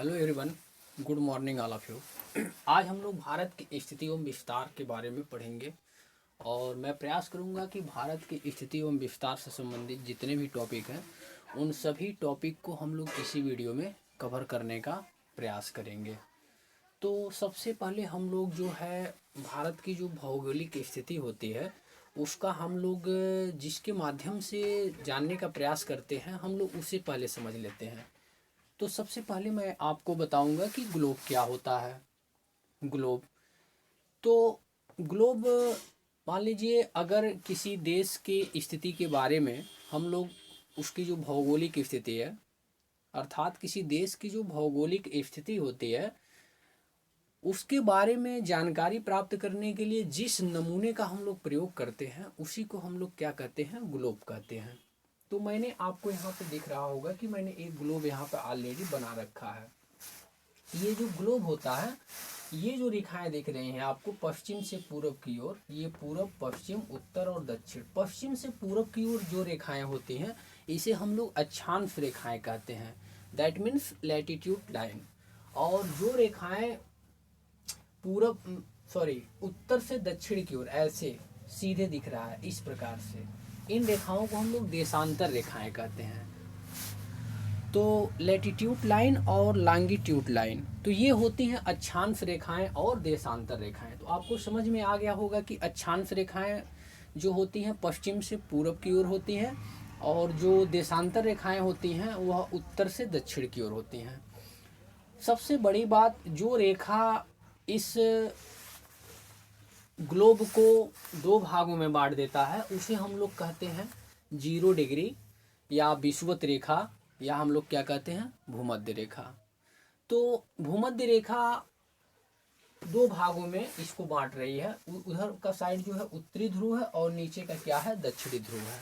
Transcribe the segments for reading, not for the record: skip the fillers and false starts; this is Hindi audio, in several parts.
Hello everyone, good morning all of you. आज हम लोग भारत की स्थिति एवं विस्तार के बारे में पढ़ेंगे और मैं प्रयास करूंगा कि भारत की स्थिति एवं विस्तार से संबंधित जितने भी टॉपिक हैं उन सभी टॉपिक को हम लोग इसी वीडियो में कवर करने का प्रयास करेंगे। तो सबसे पहले हम लोग जो है भारत की जो भौगोलिक स्थिति होती है उसका हम लोग जिसके माध्यम से जानने का प्रयास करते हैं हम लोग उसे पहले समझ लेते हैं। तो सबसे पहले मैं आपको बताऊंगा कि ग्लोब क्या होता है। ग्लोब तो ग्लोब मान लीजिए अगर किसी देश की स्थिति के बारे में हम लोग उसकी जो भौगोलिक स्थिति है अर्थात किसी देश की जो भौगोलिक स्थिति होती है उसके बारे में जानकारी प्राप्त करने के लिए जिस नमूने का हम लोग प्रयोग करते हैं उसी को हम लोग क्या कहते हैं, ग्लोब कहते हैं। तो मैंने आपको यहाँ पे दिख रहा होगा कि मैंने एक ग्लोब यहाँ पे ऑलरेडी बना रखा है। ये जो ग्लोब होता है, ये जो रेखाएं दिख रही हैं आपको पश्चिम से पूरब की ओर, ये पूरब पश्चिम उत्तर और दक्षिण, पश्चिम से पूरब की ओर जो रेखाएं होती हैं इसे हम लोग अक्षांश रेखाएं कहते हैं, दैट मीन्स लैटिट्यूड लाइन। और जो रेखाएं पूरब उत्तर से दक्षिण की ओर ऐसे सीधे दिख रहा है इस प्रकार से, इन रेखाओं को हम लोग देशांतर रेखाएं कहते हैं। तो लैटिट्यूड लाइन और लॉन्गिट्यूड लाइन तो ये होती हैं अक्षांश रेखाएं और देशांतर रेखाएं। तो आपको समझ में आ गया होगा कि अक्षांश रेखाएं जो होती हैं पश्चिम से पूरब की ओर होती हैं और जो देशांतर रेखाएं होती हैं वह उत्तर से दक्षिण की ओर होती हैं। सबसे बड़ी बात, जो रेखा इस ग्लोब को दो भागों में बांट देता है उसे हम लोग कहते हैं 0 डिग्री या विषुवत रेखा, या हम लोग क्या कहते हैं, भूमध्य रेखा। तो भूमध्य रेखा दो भागों में इसको बांट रही है, उधर का साइड जो है उत्तरी ध्रुव है और नीचे का क्या है, दक्षिणी ध्रुव है।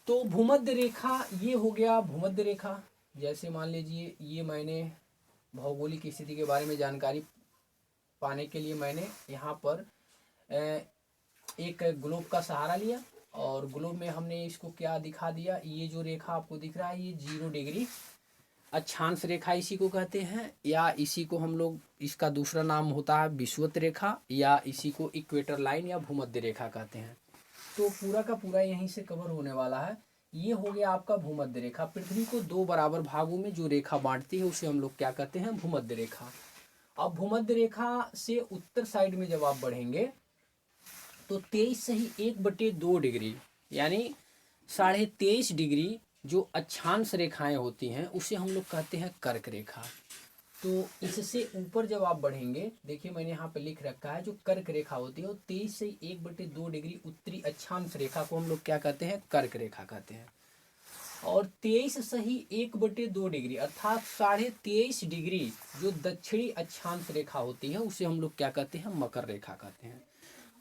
तो भूमध्य रेखा ये हो गया भूमध्य रेखा। जैसे मान लीजिए ये मैंने भौगोलिक स्थिति के बारे में जानकारी पाने के लिए मैंने यहाँ पर एक ग्लोब का सहारा लिया और ग्लोब में हमने इसको क्या दिखा दिया, ये जो रेखा आपको दिख रहा है ये 0 डिग्री अक्षांश रेखा इसी को कहते हैं, या इसी को हम लोग, इसका दूसरा नाम होता है विषुवत रेखा, या इसी को इक्वेटर लाइन या भूमध्य रेखा कहते हैं। तो पूरा का पूरा यहीं से कवर होने वाला है। ये हो गया आपका भूमध्य रेखा। पृथ्वी को दो बराबर भागों में जो रेखा बांटती है उसे हम लोग क्या कहते हैं, भूमध्य रेखा। अब भूमध्य रेखा से उत्तर साइड में जब आप बढ़ेंगे तो 23 से ही 1/2 डिग्री यानी 23.5 डिग्री जो अक्षांश रेखाएं होती हैं उसे हम लोग कहते हैं कर्क रेखा। तो इससे ऊपर जब आप बढ़ेंगे, देखिए मैंने यहाँ पे लिख रखा है, जो कर्क रेखा होती है वो 23 से 1/2 डिग्री उत्तरी अक्षांश रेखा को हम लोग क्या कहते हैं, कर्क रेखा कहते हैं। और 23 से ही 1/2 डिग्री अर्थात 23.5 डिग्री जो दक्षिणी अक्षांश रेखा होती है उसे हम लोग क्या कहते हैं, मकर रेखा कहते हैं।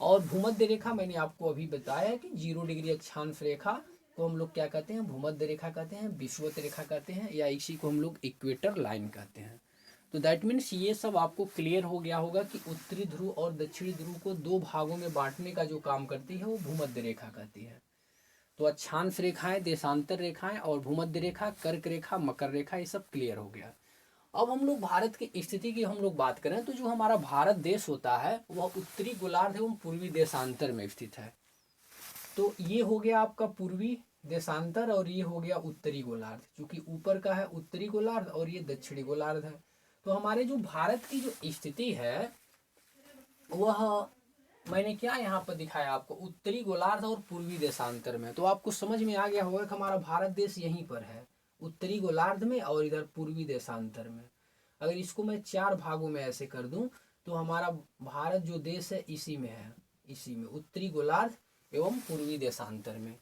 और भूमध्य रेखा मैंने आपको अभी बताया कि 0 डिग्री अक्षांश रेखा को हम लोग क्या कहते हैं, भूमध्य रेखा कहते हैं, विषुवत रेखा कहते हैं, या इसी को हम लोग इक्वेटर लाइन कहते हैं। तो दैट मीन्स ये सब आपको क्लियर हो गया होगा कि उत्तरी ध्रुव और दक्षिणी ध्रुव को दो भागों में बांटने का जो काम करती है वो भूमध्य रेखा कहती है। तो अक्षांश रेखाएं, देशांतर रेखाएं और भूमध्य रेखा, कर्क रेखा, मकर रेखा, ये सब क्लियर हो गया। अब हम लोग भारत की स्थिति की हम लोग बात करें तो जो हमारा भारत देश होता है वह उत्तरी गोलार्ध एवं पूर्वी देशांतर में स्थित है। तो ये हो गया आपका पूर्वी देशांतर और ये हो गया उत्तरी गोलार्ध, क्योंकि ऊपर का है उत्तरी गोलार्ध और ये दक्षिणी गोलार्ध है। तो हमारे जो भारत की जो स्थिति है वह मैंने क्या यहाँ पर दिखाया आपको, उत्तरी गोलार्ध और पूर्वी देशांतर में। तो आपको समझ में आ गया होगा कि हमारा भारत देश यहीं पर है, उत्तरी गोलार्ध में और इधर पूर्वी देशांतर में। अगर इसको मैं 4 भागों में ऐसे कर दूं तो हमारा भारत जो देश है इसी में है, इसी में उत्तरी गोलार्ध एवं पूर्वी देशांतर में।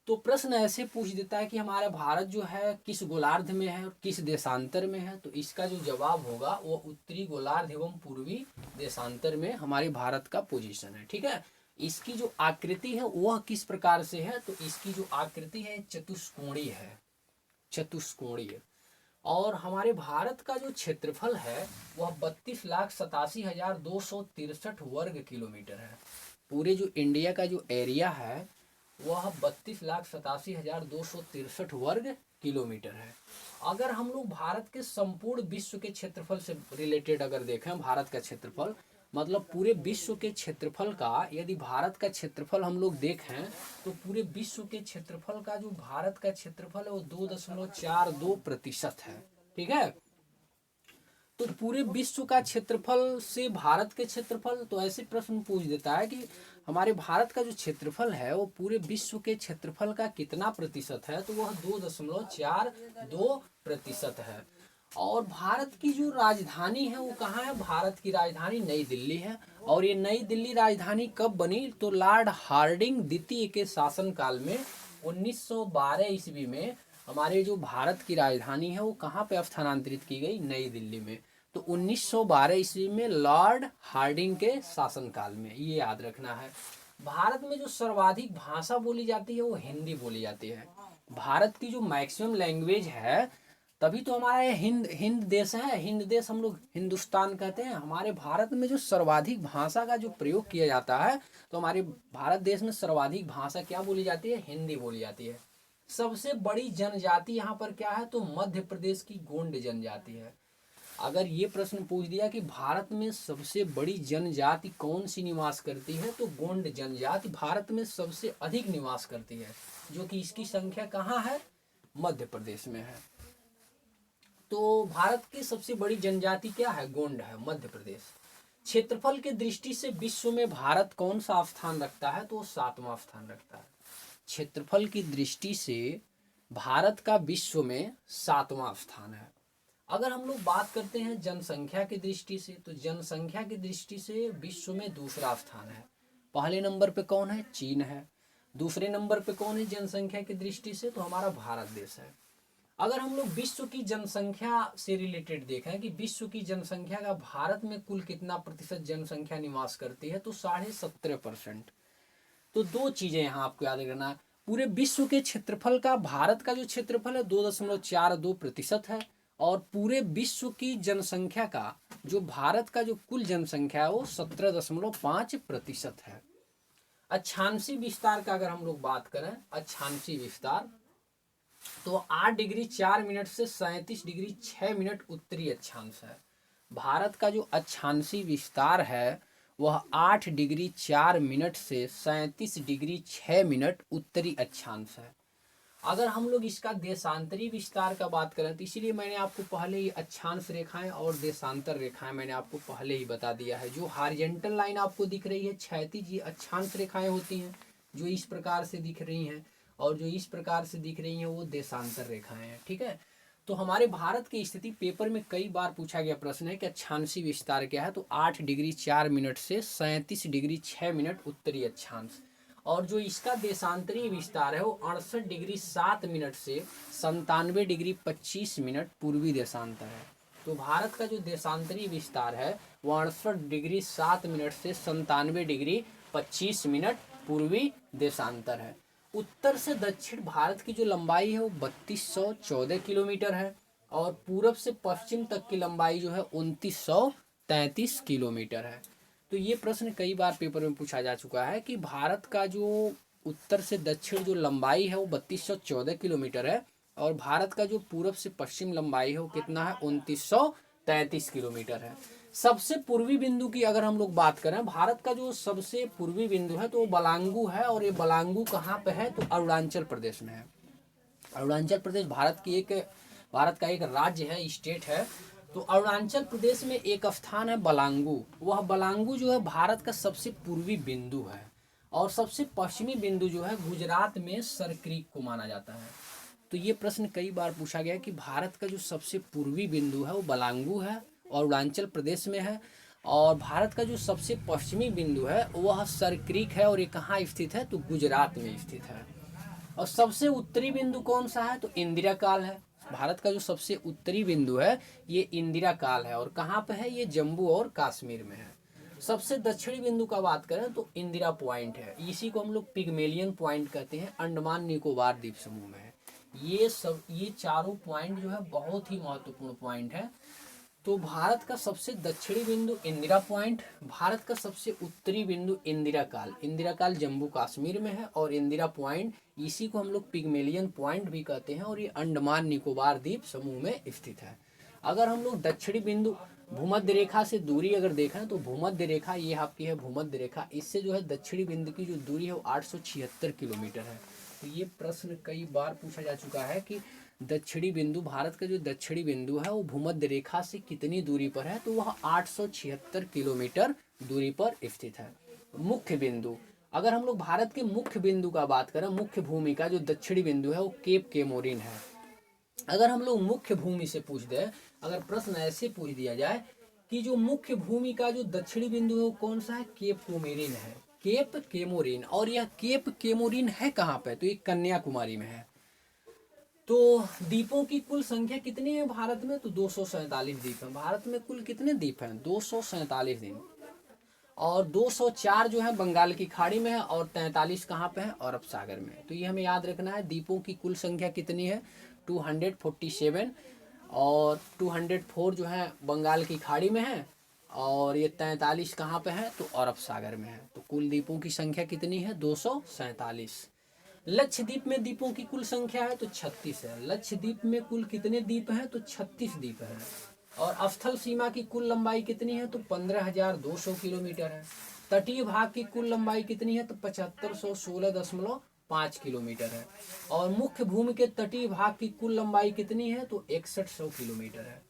तो प्रश्न ऐसे पूछ देता है कि हमारा भारत जो है किस गोलार्ध में है और किस देशांतर में है, तो इसका जो जवाब होगा वो उत्तरी गोलार्ध एवं पूर्वी देशांतर में हमारे भारत का पोजीशन है। ठीक है, इसकी जो आकृति है वह किस प्रकार से है, तो इसकी जो आकृति है चतुष्कोणीय है, चतुष्कोणीय। और हमारे भारत का जो क्षेत्रफल है वह 32,87,263 वर्ग किलोमीटर है। पूरे जो इंडिया का जो एरिया है वह 32,87,263 वर्ग किलोमीटर है। अगर हम लोग भारत के संपूर्ण विश्व के क्षेत्रफल से रिलेटेड अगर देखें, भारत का क्षेत्रफल मतलब पूरे विश्व के क्षेत्रफल का, यदि भारत का क्षेत्रफल हम लोग देखें तो पूरे विश्व के क्षेत्रफल का जो भारत का क्षेत्रफल है वो 2.42% है। ठीक है, तो पूरे विश्व का क्षेत्रफल से भारत के क्षेत्रफल, तो ऐसे प्रश्न पूछ देता है कि हमारे भारत का जो क्षेत्रफल है वो पूरे विश्व के क्षेत्रफल का कितना प्रतिशत है, तो वह 2.42% है। और भारत की जो राजधानी है वो कहाँ है, भारत की राजधानी नई दिल्ली है। और ये नई दिल्ली राजधानी कब बनी, तो लॉर्ड हार्डिंग द्वितीय के शासनकाल में 1912 ईस्वी में हमारे जो भारत की राजधानी है वो कहाँ पे स्थानांतरित की गई, नई दिल्ली में। तो 1912 ईस्वी में लॉर्ड हार्डिंग के शासनकाल में, ये याद रखना है। भारत में जो सर्वाधिक भाषा बोली जाती है वो हिंदी बोली जाती है। भारत की जो मैक्सिमम लैंग्वेज है, तभी तो हमारा ये हिंद देश है। हिंद देश हम लोग हिंदुस्तान कहते हैं। हमारे भारत में जो सर्वाधिक भाषा का जो प्रयोग किया जाता है, तो हमारे भारत देश में सर्वाधिक भाषा क्या बोली जाती है, हिंदी बोली जाती है। सबसे बड़ी जनजाति यहाँ पर क्या है, तो मध्य प्रदेश की गोंड जनजाति है। अगर ये प्रश्न पूछ दिया कि भारत में सबसे बड़ी जनजाति कौन सी निवास करती है, तो गोंड जनजाति भारत में सबसे अधिक निवास करती है, जो कि इसकी संख्या कहाँ है, मध्य प्रदेश में है। तो भारत की सबसे बड़ी जनजाति क्या है, गोंड है, मध्य प्रदेश। क्षेत्रफल के दृष्टि से विश्व में भारत कौन सा स्थान रखता है, तो 7वां स्थान रखता है। क्षेत्रफल की दृष्टि से भारत का विश्व में 7वां स्थान है। अगर हम लोग बात करते हैं जनसंख्या की दृष्टि से, तो जनसंख्या की दृष्टि से विश्व में दूसरा स्थान है। पहले नंबर पे कौन है, चीन है। दूसरे नंबर पे कौन है जनसंख्या की दृष्टि से, तो हमारा भारत देश है। अगर हम लोग विश्व की जनसंख्या से रिलेटेड देखें कि विश्व की जनसंख्या का भारत में कुल कितना प्रतिशत जनसंख्या निवास करती है, तो 17.5%। तो दो चीजें यहाँ आपको याद रखना है। पूरे विश्व के क्षेत्रफल का भारत का जो क्षेत्रफल है 2.42% है। और पूरे विश्व की जनसंख्या का जो भारत का जो कुल जनसंख्या है वो 17.5% है। अक्षांशीय विस्तार का अगर हम लोग बात करें, अक्षांशीय विस्तार, तो 8 डिग्री 4 मिनट से 37 डिग्री 6 मिनट उत्तरी अक्षांश है। भारत का जो अक्षांशीय विस्तार है वह 8 डिग्री 4 मिनट से 37 डिग्री 6 मिनट उत्तरी अक्षांश है। अगर हम लोग इसका देशांतरी विस्तार का बात करें, तो इसीलिए मैंने आपको पहले ही अक्षांश रेखाएं और देशांतर रेखाएं मैंने आपको पहले ही बता दिया है। जो हॉरिजॉन्टल लाइन आपको दिख रही है, क्षैतिज, ये अक्षांश रेखाएं होती हैं जो इस प्रकार से दिख रही हैं, और जो इस प्रकार से दिख रही हैं वो देशांतर रेखाएं हैं। ठीक है, तो हमारे भारत की स्थिति पेपर में कई बार पूछा गया प्रश्न है कि अक्षांशीय विस्तार क्या है, तो 8 डिग्री 4 मिनट से 37 डिग्री 6 मिनट उत्तरी अक्षांश। और जो इसका देशांतरीय विस्तार है वो 68 डिग्री 7 मिनट से 97 डिग्री 25 मिनट पूर्वी देशांतर है। तो भारत का जो देशांतरीय विस्तार है वो 68 डिग्री 7 मिनट से 97 डिग्री 25 मिनट पूर्वी देशांतर है। उत्तर से दक्षिण भारत की जो लंबाई है वो 3214 किलोमीटर है। और पूरब से पश्चिम तक की लंबाई जो है 2933 किलोमीटर है। तो ये प्रश्न कई बार पेपर में पूछा जा चुका है कि भारत का जो उत्तर से दक्षिण जो लंबाई है वो 3214 किलोमीटर है, और भारत का जो पूरब से पश्चिम लंबाई है वो कितना है, 2933 किलोमीटर है। सबसे पूर्वी बिंदु की अगर हम लोग बात करें, भारत का जो सबसे पूर्वी बिंदु है तो वो बलांगू है। और ये बलांगू कहाँ पे है, तो अरुणाचल प्रदेश में है। अरुणाचल प्रदेश भारत का एक राज्य है, स्टेट है। तो अरुणाचल प्रदेश में एक स्थान है बलांगू। वह बलांगू जो है भारत का सबसे पूर्वी बिंदु है। और सबसे पश्चिमी बिंदु जो है गुजरात में सर क्रीक को माना जाता है। तो ये प्रश्न कई बार पूछा गया कि भारत का जो सबसे पूर्वी बिंदु है वो बलांगू है और अरुणाचल प्रदेश में है। और भारत का जो सबसे पश्चिमी बिंदु है वह सर क्रीक है, और ये कहाँ स्थित है, तो गुजरात में स्थित है। और सबसे उत्तरी बिंदु कौन सा है, तो इंदिरा काल है। भारत का जो सबसे उत्तरी बिंदु है ये इंदिरा काल है, और कहाँ पे है, ये जम्मू और कश्मीर में है। सबसे दक्षिणी बिंदु का बात करें तो इंदिरा पॉइंट है। इसी को हम लोग पिग्मेलियन पॉइंट कहते हैं, अंडमान निकोबार द्वीप समूह में है। ये चारों पॉइंट जो है बहुत ही महत्वपूर्ण पॉइंट है। तो भारत का सबसे दक्षिणी बिंदु इंदिरा पॉइंट, भारत का सबसे उत्तरी बिंदु इंदिरा काल, इंदिरा काल जम्मू कश्मीर में है, और इंदिरा पॉइंट इसी को हम लोग पिग्मेलियन पॉइंट भी कहते हैं, और ये अंडमान निकोबार द्वीप समूह में स्थित है। अगर हम लोग दक्षिणी बिंदु भूमध्य रेखा से दूरी अगर देखें तो भूमध्य रेखा ये आपकी है भूमध्य रेखा, इससे जो है दक्षिणी बिंदु की जो दूरी है वो 876 किलोमीटर है। तो ये प्रश्न कई बार पूछा जा चुका है कि दक्षिणी बिंदु, भारत का जो दक्षिणी बिंदु है वो भूमध्य रेखा से कितनी दूरी पर है, तो वह 876 किलोमीटर दूरी पर स्थित है। मुख्य बिंदु, अगर हम लोग भारत के मुख्य बिंदु का बात करें, मुख्य भूमि का जो दक्षिणी बिंदु है वो केप केमोरिन है। अगर हम लोग मुख्य भूमि से पूछ दे, अगर प्रश्न ऐसे पूछ दिया जाए कि जो मुख्य भूमि का जो दक्षिणी बिंदु है वो कौन सा है, केप केमोरिन है, केप केमोरिन। और यह केप केमोरिन है कहाँ पे, तो ये कन्याकुमारी में है। तो द्वीपों की कुल संख्या कितनी है भारत में, तो 247 द्वीप है। भारत में कुल कितने द्वीप हैं, 247 द्वीप, और 204 जो है बंगाल की खाड़ी में है, और 43 कहाँ पे है, अरब सागर में। तो ये हमें याद रखना है, द्वीपों की कुल संख्या कितनी है, 247, और 204 जो है बंगाल की खाड़ी में है, और ये 43 कहाँ पे है, तो अरब सागर में है। तो कुल द्वीपों की संख्या कितनी है, 247। लक्षद्वीप में द्वीपों की कुल संख्या है तो 36 है। लक्षद्वीप में कुल कितने द्वीप हैं, तो 36 द्वीप हैं। और स्थल सीमा की कुल लंबाई कितनी है, तो 15,200 किलोमीटर है। तटीय भाग की कुल लंबाई कितनी है, तो 7516.5 किलोमीटर है। और मुख्य भूमि के तटीय भाग की कुल लंबाई कितनी है, तो 6100 किलोमीटर है।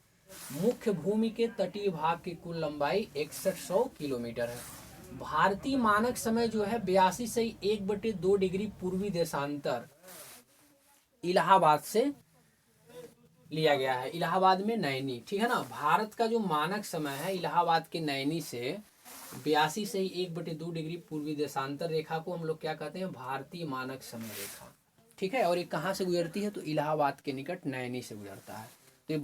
मुख्य भूमि के तटीय भाग की कुल लंबाई 6100 किलोमीटर है। भारतीय मानक समय जो है 82 से 1/2 डिग्री पूर्वी देशांतर इलाहाबाद से लिया गया है। इलाहाबाद में नैनी, ठीक है ना। भारत का जो मानक समय है इलाहाबाद के नैनी से 82 से 1/2 डिग्री पूर्वी देशांतर रेखा को हम लोग क्या कहते हैं, भारतीय मानक समय रेखा, ठीक है। और ये कहाँ से गुजरती है, तो इलाहाबाद के निकट नैनी से गुजरता है। तो ये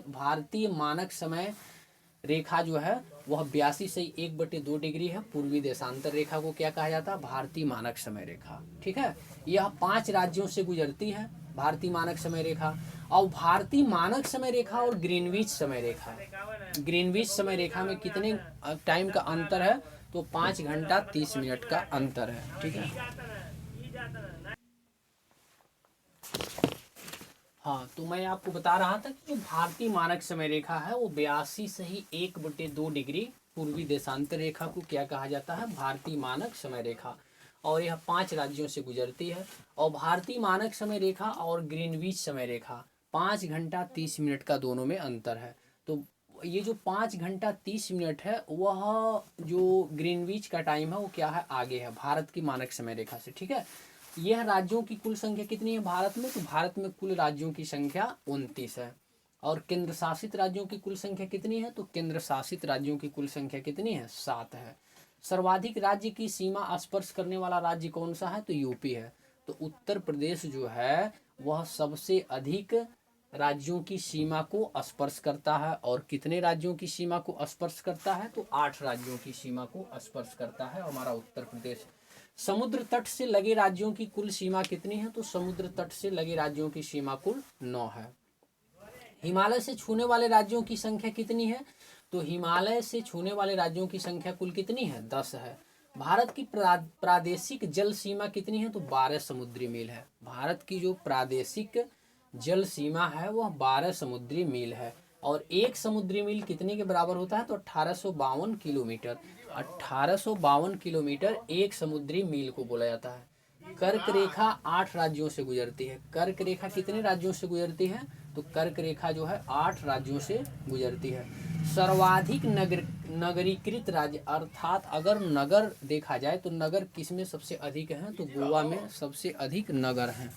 भारतीय मानक समय रेखा जो है वह 82 से 1/2 डिग्री है। पूर्वी देशांतर रेखा को क्या कहा जाता है, भारतीय मानक समय रेखा, ठीक है। यह 5 राज्यों से गुजरती है भारतीय मानक समय रेखा। और भारतीय मानक समय रेखा और ग्रीनविच समय रेखा, ग्रीनविच समय रेखा में कितने टाइम का अंतर है, तो 5 घंटा 30 मिनट का अंतर है, ठीक है। हाँ, तो मैं आपको बता रहा था कि जो भारतीय मानक समय रेखा है वो 82 से 1/2 डिग्री पूर्वी देशांतर रेखा को क्या कहा जाता है, भारतीय मानक समय रेखा। और यह 5 राज्यों से गुजरती है। और भारतीय मानक समय रेखा और ग्रीनविच समय रेखा 5 घंटा 30 मिनट का दोनों में अंतर है। तो ये जो 5 घंटा 30 मिनट है वह जो ग्रीनविच का टाइम है वो क्या है, आगे है भारत की मानक समय रेखा से, ठीक है। यह राज्यों की कुल संख्या कितनी है भारत में, तो भारत में कुल राज्यों की संख्या 29 है। और केंद्र शासित राज्यों की कुल संख्या कितनी है, तो केंद्र शासित राज्यों की कुल संख्या कितनी है, 7 है। सर्वाधिक राज्य की सीमा स्पर्श करने वाला राज्य कौन सा है, तो यूपी है। तो उत्तर प्रदेश जो है वह सबसे अधिक राज्यों की सीमा को स्पर्श करता है। और कितने राज्यों की सीमा को स्पर्श करता है, तो 8 राज्यों की सीमा को स्पर्श करता है हमारा उत्तर प्रदेश। समुद्र तट से लगे राज्यों की कुल सीमा कितनी है, तो समुद्र तट से लगे राज्यों की सीमा कुल 9 है। हिमालय से छूने वाले राज्यों की संख्या कितनी है, तो हिमालय से छूने वाले राज्यों की संख्या कुल कितनी है, 10 है। भारत की प्रादेशिक जल सीमा कितनी है, तो 12 समुद्री मील है। भारत की जो प्रादेशिक जल सीमा है वह 12 समुद्री मील है। और एक समुद्री मील कितने के बराबर होता है, तो 1852 किलोमीटर। 1852 किलोमीटर एक समुद्री मील को बोला जाता है। कर्क रेखा 8 राज्यों से गुजरती है। कर्क रेखा कितने राज्यों से गुजरती है, तो कर्क रेखा जो है 8 राज्यों से गुजरती है। सर्वाधिक नगरीकृत राज्य, अर्थात अगर नगर देखा जाए तो नगर किसमें सबसे अधिक हैं, तो गोवा में सबसे अधिक नगर हैं।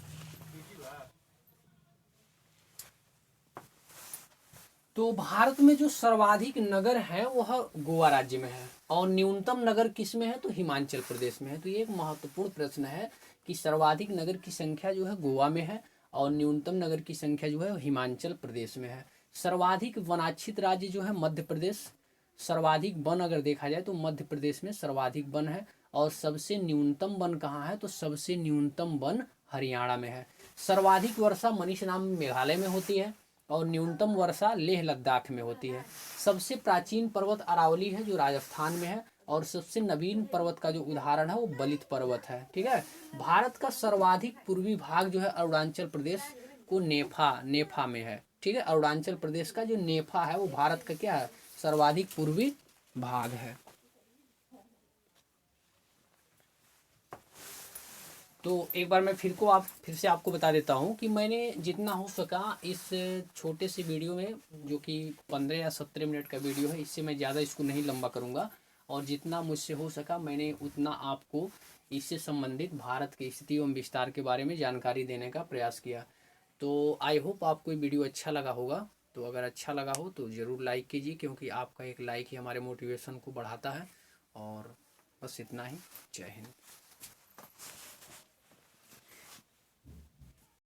तो भारत में जो सर्वाधिक नगर है वह गोवा राज्य में है। और न्यूनतम नगर किस में है, तो हिमाचल प्रदेश में है। तो ये एक महत्वपूर्ण प्रश्न है कि सर्वाधिक नगर की संख्या जो है गोवा में है और न्यूनतम नगर की संख्या जो है हिमाचल प्रदेश में है। सर्वाधिक वनाच्छित राज्य जो है मध्य प्रदेश। सर्वाधिक वन अगर देखा जाए तो मध्य प्रदेश में सर्वाधिक वन है। और सबसे न्यूनतम वन कहाँ है, तो सबसे न्यूनतम वन हरियाणा में है। सर्वाधिक वर्षा मनीष नाम मेघालय में होती है। और न्यूनतम वर्षा लेह लद्दाख में होती है। सबसे प्राचीन पर्वत अरावली है जो राजस्थान में है, और सबसे नवीन पर्वत का जो उदाहरण है वो बलित पर्वत है। ठीक है। भारत का सर्वाधिक पूर्वी भाग जो है अरुणाचल प्रदेश को नेफा में है। ठीक है। अरुणाचल प्रदेश का जो नेफा है वो भारत का क्या है, सर्वाधिक पूर्वी भाग है। तो एक बार मैं फिर से आपको बता देता हूँ कि मैंने जितना हो सका इस छोटे से वीडियो में, जो कि 15 या 17 मिनट का वीडियो है, इससे मैं ज़्यादा इसको नहीं लंबा करूँगा, और जितना मुझसे हो सका मैंने उतना आपको इससे संबंधित भारत की स्थिति एवं विस्तार के बारे में जानकारी देने का प्रयास किया। तो आई होप आपको ये वीडियो अच्छा लगा होगा। तो अगर अच्छा लगा हो तो ज़रूर लाइक कीजिए, क्योंकि आपका एक लाइक ही हमारे मोटिवेशन को बढ़ाता है। और बस इतना ही। जय हिंद।